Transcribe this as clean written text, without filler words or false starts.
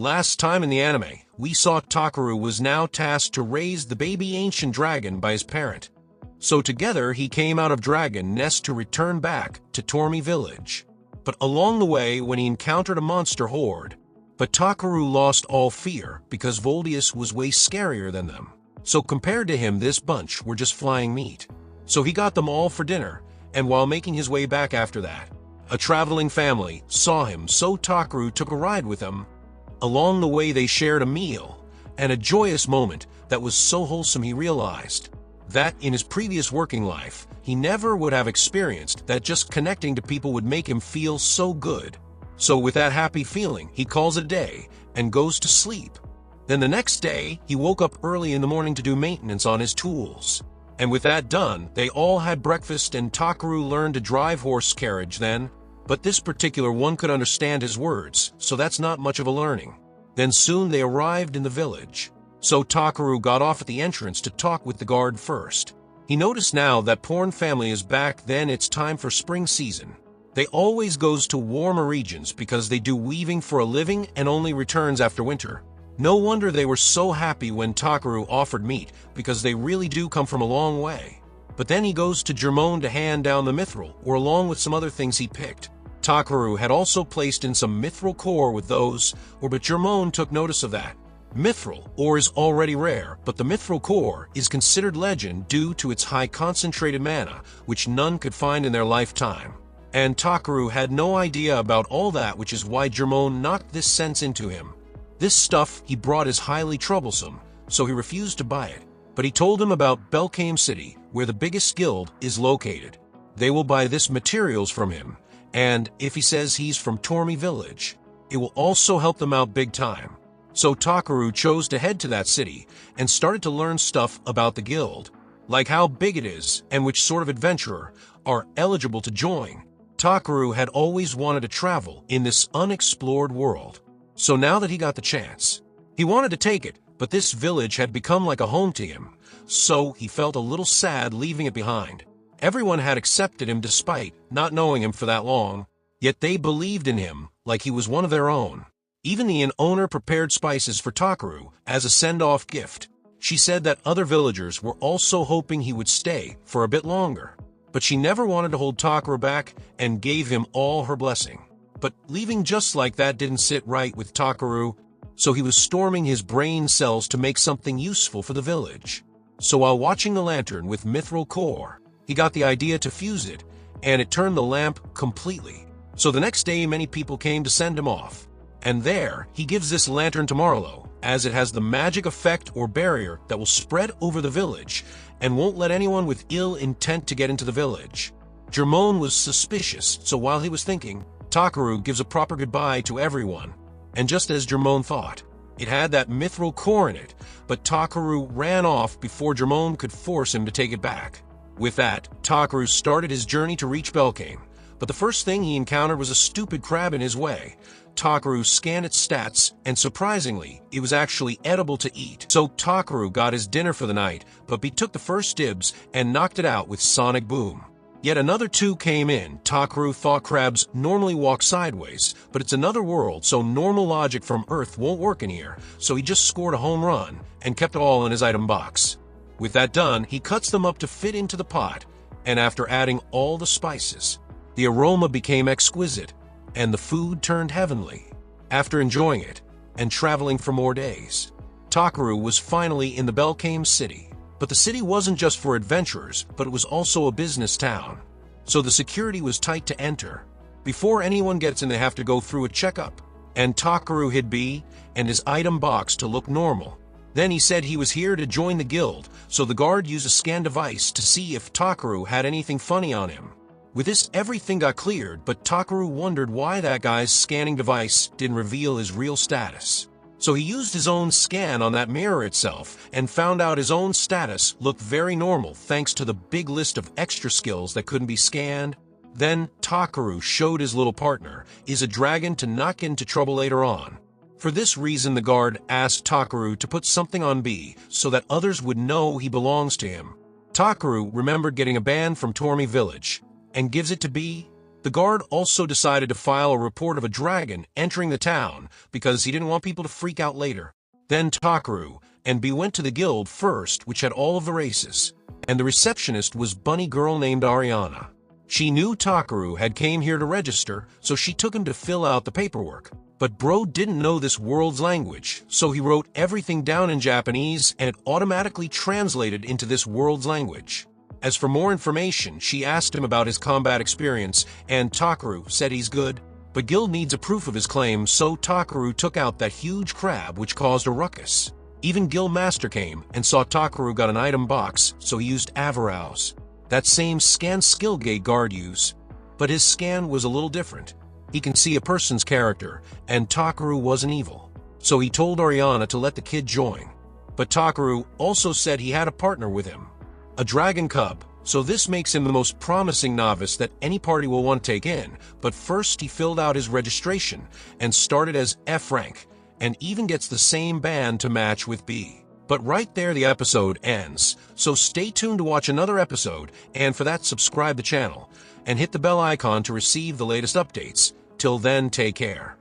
Last time in the anime, we saw Takeru was now tasked to raise the baby ancient dragon by his parent. So together he came out of Dragon Nest to return back to Tormi Village. But along the way when he encountered a monster horde, but Takeru lost all fear because Voldius was way scarier than them. So compared to him, this bunch were just flying meat. So he got them all for dinner, and while making his way back after that, a traveling family saw him, so Takeru took a ride with them. Along the way they shared a meal, and a joyous moment that was so wholesome he realized that in his previous working life, he never would have experienced that just connecting to people would make him feel so good. So with that happy feeling, he calls it a day and goes to sleep. Then the next day, he woke up early in the morning to do maintenance on his tools. And with that done, they all had breakfast and Takeru learned to drive horse carriage then. But this particular one could understand his words, so that's not much of a learning. Then soon they arrived in the village. So Takeru got off at the entrance to talk with the guard first. He noticed now that Porn family is back, then it's time for spring season. They always goes to warmer regions because they do weaving for a living and only returns after winter. No wonder they were so happy when Takeru offered meat, because they really do come from a long way. But then he goes to Germone to hand down the mithril, or along with some other things he picked. Takeru had also placed in some mithril core with those, but Germone took notice of that. Mithril ore is already rare, but the mithril core is considered legend due to its high concentrated mana, which none could find in their lifetime. And Takeru had no idea about all that, which is why Germone knocked this sense into him. This stuff he brought is highly troublesome, so he refused to buy it. But he told him about Belkame City, where the biggest guild is located. They will buy this materials from him, and if he says he's from Tormi Village, it will also help them out big time. So Takeru chose to head to that city and started to learn stuff about the guild, like how big it is and which sort of adventurer are eligible to join. Takeru had always wanted to travel in this unexplored world. So now that he got the chance, he wanted to take it, but this village had become like a home to him, so he felt a little sad leaving it behind. Everyone had accepted him despite not knowing him for that long, yet they believed in him like he was one of their own. Even the inn owner prepared spices for Takeru as a send-off gift. She said that other villagers were also hoping he would stay for a bit longer, but she never wanted to hold Takeru back and gave him all her blessing. But leaving just like that didn't sit right with Takeru, so he was storming his brain cells to make something useful for the village. So while watching the lantern with mithril core, he got the idea to fuse it, and it turned the lamp completely. So the next day many people came to send him off. And there, he gives this lantern to Marlowe, as it has the magic effect or barrier that will spread over the village and won't let anyone with ill intent to get into the village. Germone was suspicious, so while he was thinking, Takeru gives a proper goodbye to everyone. And just as Germone thought, it had that mithril core in it, but Takeru ran off before Germone could force him to take it back. With that, Takeru started his journey to reach Belkame, but the first thing he encountered was a stupid crab in his way. Takeru scanned its stats, and surprisingly, it was actually edible to eat. So Takeru got his dinner for the night, but took the first dibs and knocked it out with Sonic Boom. Yet another two came in. Takeru thought crabs normally walk sideways, but it's another world, so normal logic from Earth won't work in here, so he just scored a home run and kept it all in his item box. With that done, he cuts them up to fit into the pot, and after adding all the spices, the aroma became exquisite, and the food turned heavenly. After enjoying it, and traveling for more days, Takeru was finally in the Belkame City. But the city wasn't just for adventurers, but it was also a business town. So the security was tight to enter. Before anyone gets in, they have to go through a checkup. And Takeru hid B and his item box to look normal. Then he said he was here to join the guild, so the guard used a scan device to see if Takeru had anything funny on him. With this, everything got cleared, but Takeru wondered why that guy's scanning device didn't reveal his real status. So he used his own scan on that mirror itself and found out his own status looked very normal thanks to the big list of extra skills that couldn't be scanned. Then Takeru showed his little partner is a dragon to not get into trouble later on. For this reason, the guard asked Takeru to put something on B so that others would know he belongs to him. Takeru remembered getting a band from Tormi Village and gives it to B. The guard also decided to file a report of a dragon entering the town because he didn't want people to freak out later. Then Takeru and B went to the guild first, which had all of the races, and the receptionist was bunny girl named Ariana. She knew Takeru had came here to register, so she took him to fill out the paperwork. But bro didn't know this world's language, so he wrote everything down in Japanese and it automatically translated into this world's language. As for more information, she asked him about his combat experience, and Takeru said he's good. But guild needs a proof of his claim, so Takeru took out that huge crab which caused a ruckus. Even guild master came and saw Takeru got an item box, so he used Avarouse, that same scan skill gate guard use. But his scan was a little different. He can see a person's character, and Takeru wasn't evil. So he told Ariana to let the kid join. But Takeru also said he had a partner with him, a dragon cub, so this makes him the most promising novice that any party will want to take in. But first he filled out his registration and started as F rank, and even gets the same band to match with B. But right there the episode ends, so stay tuned to watch another episode, and for that subscribe the channel, and hit the bell icon to receive the latest updates. Till then, take care.